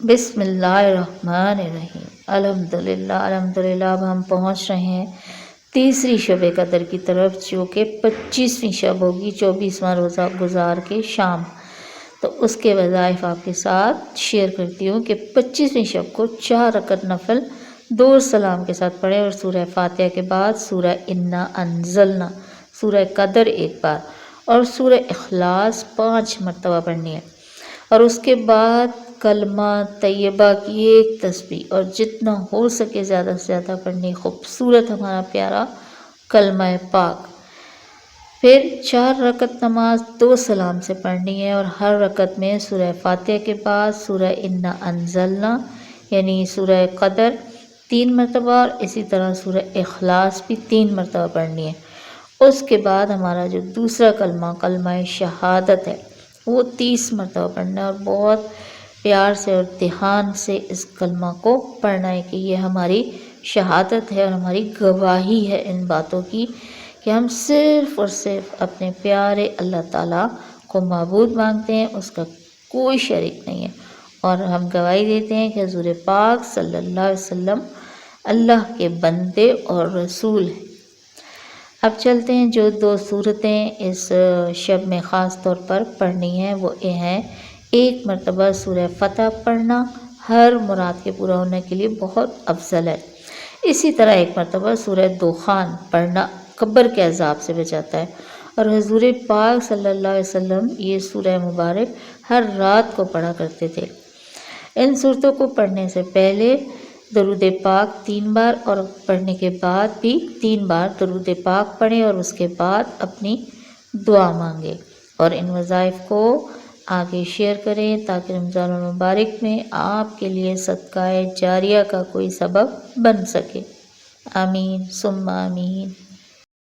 بسم اللہ الرحمن الرحیم۔ الحمدللہ اب ہم پہنچ رہے ہیں تیسری شب قدر کی طرف، جو کہ 25ویں شب ہوگی، 24واں روزہ گزار کے شام۔ تو اس کے وظائف آپ کے ساتھ شیئر کرتی ہوں کہ 25ویں شب کو 4 رکعت نفل 2 سلام کے ساتھ پڑھیں، اور سورہ فاتحہ کے بعد سورہ انا انزلنا، سورہ قدر ایک بار، اور سورہ اخلاص 5 مرتبہ پڑھنی ہے، اور اس کے بعد کلمہ طیبہ کی ایک تسبیح، اور جتنا ہو سکے زیادہ سے زیادہ پڑھنی، خوبصورت ہمارا پیارا کلمہ پاک۔ پھر 4 رکعت نماز 2 سلام سے پڑھنی ہے، اور ہر رکعت میں سورہ فاتحہ کے بعد سورہ انا انزلنا یعنی سورہ قدر 3 مرتبہ، اور اسی طرح سورہ اخلاص بھی 3 مرتبہ پڑھنی ہے۔ اس کے بعد ہمارا جو دوسرا کلمہ، کلمہ شہادت ہے، وہ 30 مرتبہ پڑھنا ہے، اور بہت پیار سے اور دھیان سے اس کلمہ کو پڑھنا ہے کہ یہ ہماری شہادت ہے اور ہماری گواہی ہے ان باتوں کی کہ ہم صرف اور صرف اپنے پیارے اللہ تعالیٰ کو معبود مانگتے ہیں، اس کا کوئی شریک نہیں ہے، اور ہم گواہی دیتے ہیں کہ حضور پاک صلی اللہ علیہ وسلم اللہ کے بندے اور رسول ہیں۔ اب چلتے ہیں، جو 2 صورتیں اس شب میں خاص طور پر پڑھنی ہیں وہ یہ ہیں: 1 مرتبہ سورہ فتح پڑھنا ہر مراد کے پورا ہونے کے لیے بہت افضل ہے۔ اسی طرح 1 مرتبہ سورہ دخان پڑھنا قبر کے عذاب سے بچاتا ہے، اور حضور پاک صلی اللہ علیہ وسلم یہ سورہ مبارک ہر رات کو پڑھا کرتے تھے۔ ان صورتوں کو پڑھنے سے پہلے درود پاک 3 بار، اور پڑھنے کے بعد بھی 3 بار درود پاک پڑھیں، اور اس کے بعد اپنی دعا مانگیں، اور ان وظائف کو آگے شیئر کریں تاکہ رمضان المبارک میں آپ کے لیے صدقہ جاریہ کا کوئی سبب بن سکے۔ آمین ثم آمین۔